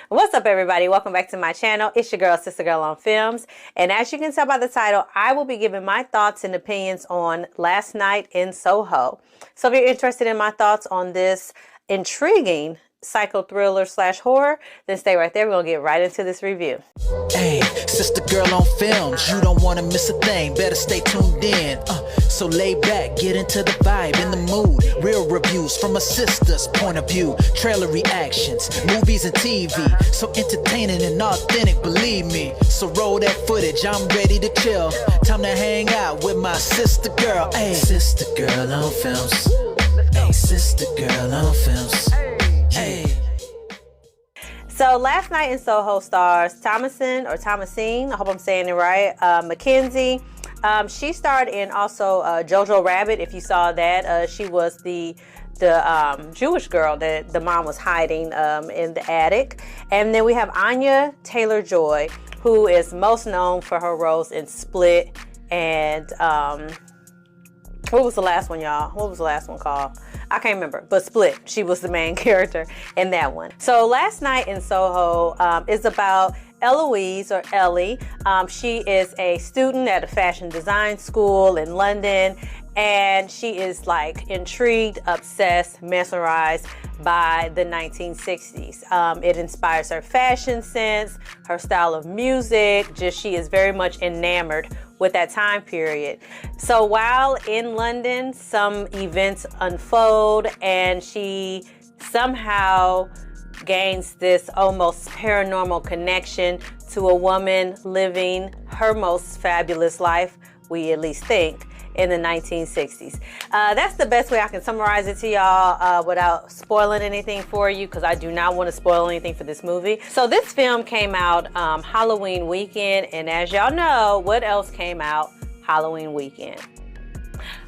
What's up, everybody? Welcome back to my channel. It's your girl, Sister Girl on Films. And as you can tell by the title, I will be giving my thoughts and opinions on Last Night in Soho. So if you're interested in my thoughts on this intriguing psycho thriller / horror, then stay right there. We're gonna get right into this review. Hey, Sister Girl on Films, you don't want to miss a thing, better stay tuned in. So lay back, get into the vibe, in the mood. Real reviews from a sister's point of view. Trailer reactions, movies and TV, so entertaining and authentic, believe me. So roll that footage, I'm ready to chill. Time to hang out with my sister girl. Hey, Sister Girl on Films. Hey, Sister Girl on Films. Hey. So Last Night in Soho stars Thomasine, I hope I'm saying it right, Mackenzie. She starred in also Jojo Rabbit, if you saw that. She was the Jewish girl that the mom was hiding in the attic. And then we have Anya Taylor-Joy, who is most known for her roles in Split and what was the last one, y'all? What was the last one called? I can't remember, but Split. She was the main character in that one. So Last Night in Soho is about Eloise, or Ellie. She is a student at a fashion design school in London, and she is like intrigued, obsessed, mesmerized by the 1960s. It inspires her fashion sense, her style of music, she is very much enamored with that time period. So while in London, some events unfold and she somehow gains this almost paranormal connection to a woman living her most fabulous life, we at least think, in the 1960s. That's the best way I can summarize it to y'all without spoiling anything for you, because I do not want to spoil anything for this movie. So this film came out Halloween weekend, and as y'all know, what else came out Halloween weekend?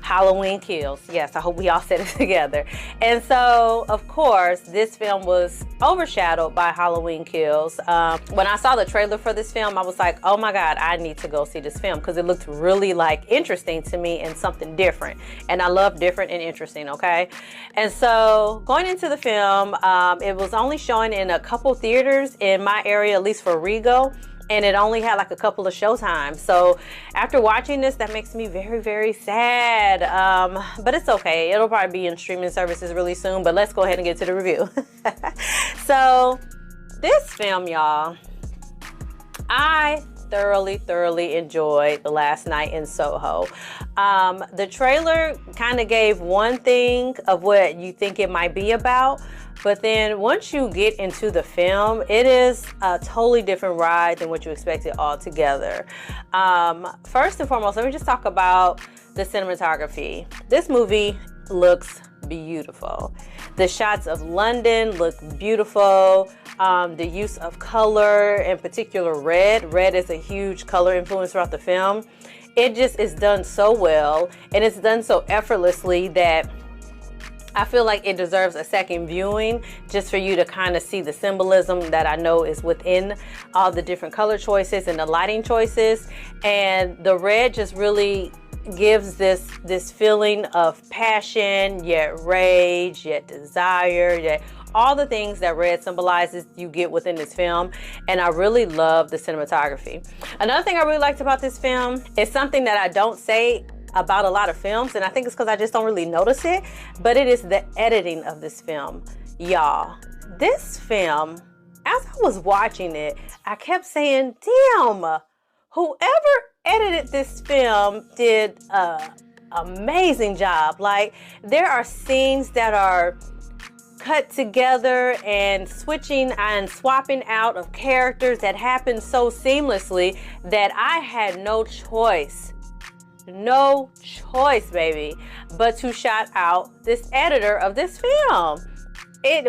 Halloween Kills. Yes, I hope we all said it together. And so, of course, this film was overshadowed by Halloween Kills. When I saw the trailer for this film, I was like, oh my God, I need to go see this film, because it looked really like interesting to me and something different. And I love different and interesting, okay? And so going into the film, it was only showing in a couple theaters in my area, at least for Rego. And it only had like a couple of showtimes. So after watching this, that makes me very, very sad. But it's okay. It'll probably be in streaming services really soon. But let's go ahead and get to the review. So this film, y'all, I thoroughly enjoyed The Last Night in Soho. The trailer kind of gave one thing of what you think it might be about. But then once you get into the film, it is a totally different ride than what you expected altogether. First and foremost, let me just talk about the cinematography. This movie looks beautiful. The shots of London look beautiful. The use of color, in particular red. Red is a huge color influence throughout the film. It just is done so well, and it's done so effortlessly that I feel like it deserves a second viewing, just for you to kind of see the symbolism that I know is within all the different color choices and the lighting choices. And the red just really gives this feeling of passion, yet rage, yet desire, yet all the things that red symbolizes you get within this film. And I really love the cinematography. Another thing I really liked about this film is something that I don't say about a lot of films, and I think it's because I just don't really notice it, but it is the editing of this film. Y'all, this film, as I was watching it, I kept saying, damn, whoever edited this film did an amazing job. Like, there are scenes that are cut together and switching and swapping out of characters that happen so seamlessly that I had no choice, baby, but to shout out this editor of this film.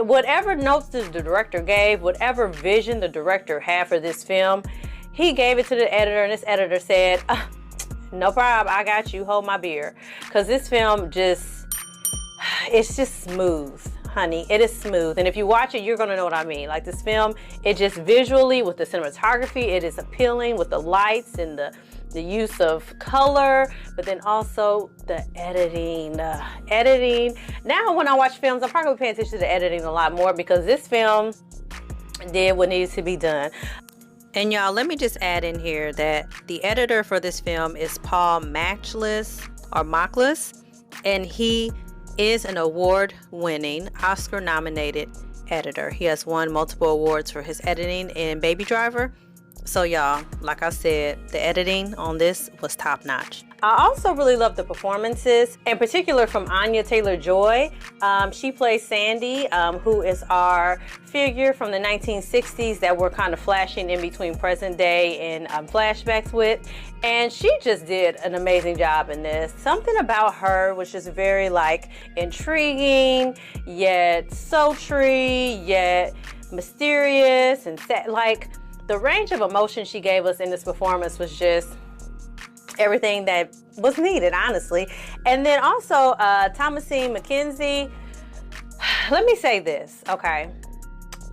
Whatever notes the director gave, whatever vision the director had for this film, he gave it to the editor, and this editor said, no problem, I got you, hold my beer. Because this film it's just smooth, honey. It is smooth. And if you watch it, you're going to know what I mean. Like, this film, it just visually, with the cinematography, it is appealing with the lights and the use of color, but then also the editing. Now, when I watch films, I'm probably paying attention to the editing a lot more, because this film did what needed to be done. And y'all, let me just add in here that the editor for this film is Paul Mackless, and he is an award-winning, Oscar-nominated editor. He has won multiple awards for his editing in Baby Driver. So y'all, like I said, the editing on this was top-notch. I also really love the performances, in particular from Anya Taylor-Joy. She plays Sandy, who is our figure from the 1960s that we're kind of flashing in between present day and flashbacks with. And she just did an amazing job in this. Something about her was just very like intriguing, yet sultry, yet mysterious, and like the range of emotion she gave us in this performance was just everything that was needed, honestly. And then also Thomasine McKenzie, let me say this, okay?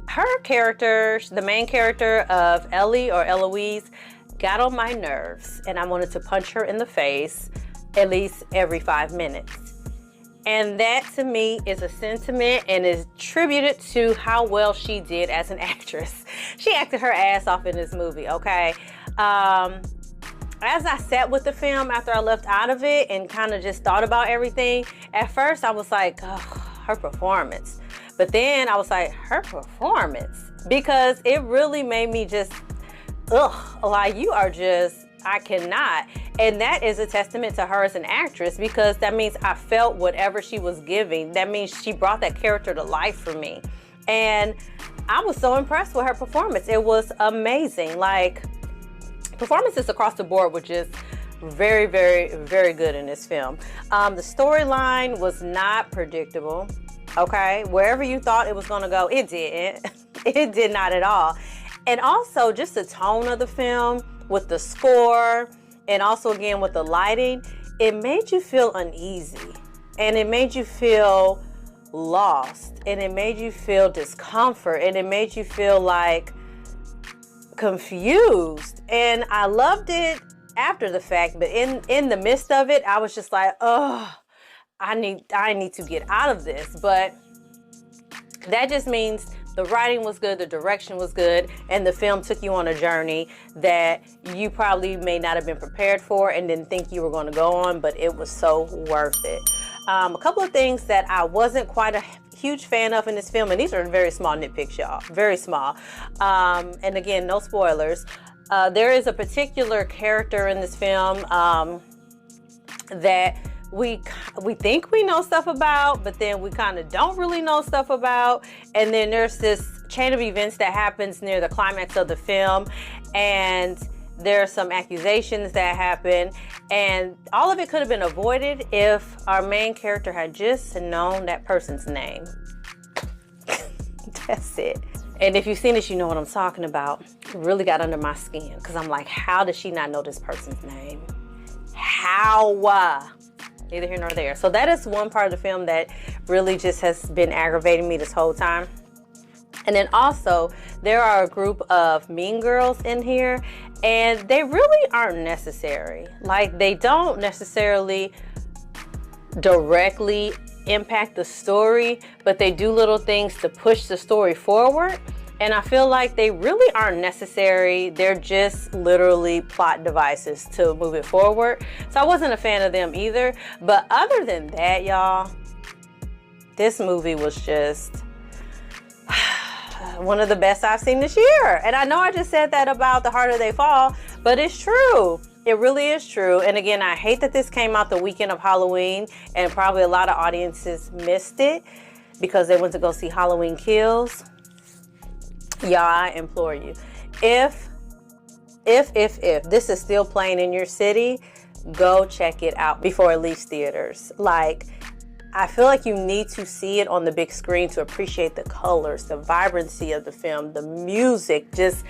Her character, the main character of Ellie or Eloise, got on my nerves, and I wanted to punch her in the face at least every 5 minutes. And that to me is a sentiment and is attributed to how well she did as an actress. She acted her ass off in this movie, okay? As I sat with the film after I left out of it and kind of just thought about everything, at first I was like, oh, her performance. But then I was like, her performance? Because it really made me just, like you are just, I cannot. And that is a testament to her as an actress, because that means I felt whatever she was giving. That means she brought that character to life for me. And I was so impressed with her performance. It was amazing. Like, performances across the board were just very, very, very good in this film. The storyline was not predictable, okay? Wherever you thought it was gonna go, it didn't. It did not at all. And also just the tone of the film with the score and also again with the lighting, it made you feel uneasy and it made you feel lost and it made you feel discomfort and it made you feel like confused. And I loved it after the fact, but in the midst of it, I was just like, oh, I need to get out of this. But that just means the writing was good, the direction was good, and the film took you on a journey that you probably may not have been prepared for and didn't think you were going to go on, but it was so worth it. A couple of things that I wasn't quite a huge fan of in this film, and these are very small nitpicks, y'all, very small. And again, no spoilers. There is a particular character in this film that we think we know stuff about, but then we kind of don't really know stuff about. And then there's this chain of events that happens near the climax of the film, and there are some accusations that happen, and all of it could have been avoided if our main character had just known that person's name. That's it. And if you've seen this, you know what I'm talking about. It really got under my skin, because I'm like, how does she not know this person's name? How? Neither here nor there. So that is one part of the film that really just has been aggravating me this whole time. And then also, there are a group of mean girls in here, and they really aren't necessary. Like, they don't necessarily directly impact the story, but they do little things to push the story forward. And I feel like they really aren't necessary. They're just literally plot devices to move it forward. So I wasn't a fan of them either. But other than that, y'all, this movie was just one of the best I've seen this year. And I know I just said that about The Harder They Fall, but it's true. It really is true. And again, I hate that this came out the weekend of Halloween, and probably a lot of audiences missed it because they went to go see Halloween Kills. Y'all, I implore you, if this is still playing in your city, go check it out before it leaves theaters. Like, I feel like you need to see it on the big screen to appreciate the colors, the vibrancy of the film, the music. Just,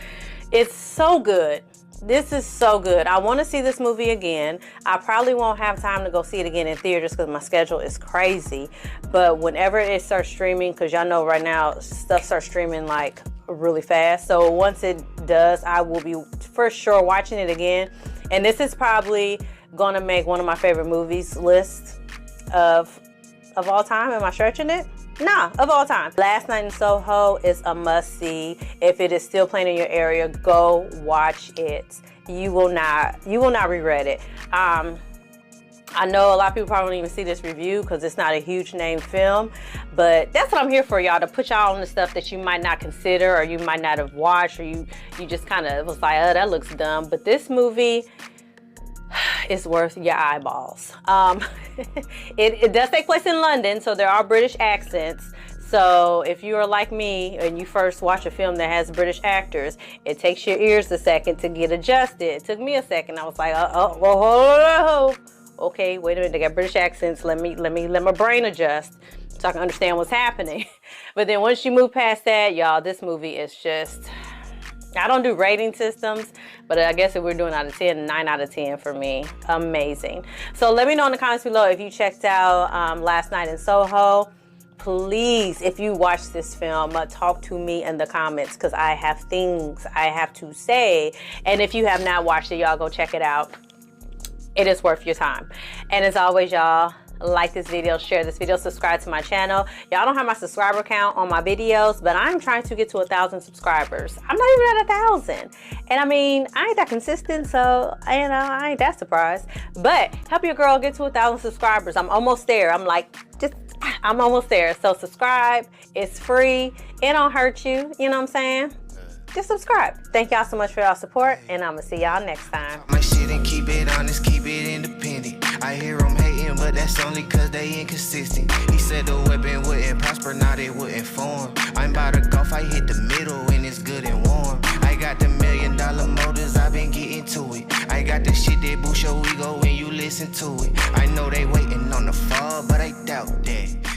it's so good. This is so good. I want to see this movie again. I probably won't have time to go see it again in theaters because my schedule is crazy. But whenever it starts streaming, because y'all know right now stuff starts streaming like really fast. So once it does, I will be for sure watching it again. And this is probably going to make one of my favorite movies list of all time. Am I stretching it? Nah, of all time. Last Night in Soho is a must-see. If it is still playing in your area, go watch it. You will not regret it. I know a lot of people probably don't even see this review because it's not a huge name film, but that's what I'm here for, y'all, to put y'all on the stuff that you might not consider or you might not have watched, or you just kind of was like, oh, that looks dumb. But this movie is worth your eyeballs. It does take place in London, so there are British accents. So if you are like me and you first watch a film that has British actors, it takes your ears a second to get adjusted. It took me a second. I was like, well, hold on. Okay, wait a minute, they got British accents. Let my brain adjust so I can understand what's happening. But then once you move past that, y'all, this movie is just, I don't do rating systems, but I guess if we're doing out of 10, 9 out of 10 for me. Amazing. So let me know in the comments below if you checked out Last Night in Soho. Please, if you watch this film, talk to me in the comments because I have things I have to say. And if you have not watched it, y'all go check it out. It is worth your time. And as always, y'all, like this video, share this video, subscribe to my channel. Y'all don't have my subscriber count on my videos, but I'm trying to get to 1,000 subscribers. I'm not even at 1,000. And I mean, I ain't that consistent, so I ain't that surprised. But help your girl get to 1,000 subscribers. I'm almost there. I'm almost there. So subscribe. It's free. It don't hurt you. You know what I'm saying? Just subscribe. Thank y'all so much for y'all support, and I'm gonna see y'all next time. My shit and keep it honest, keep it independent. I hear them hating, but that's only cause they inconsistent. He said the weapon wouldn't prosper, now they wouldn't form. I'm about to golf, I hit the middle and it's good and warm. I got the $1 million motors, I've been getting to it. I got the shit that boost your ego when you listen to it. I know they waiting on the fall, but I doubt that.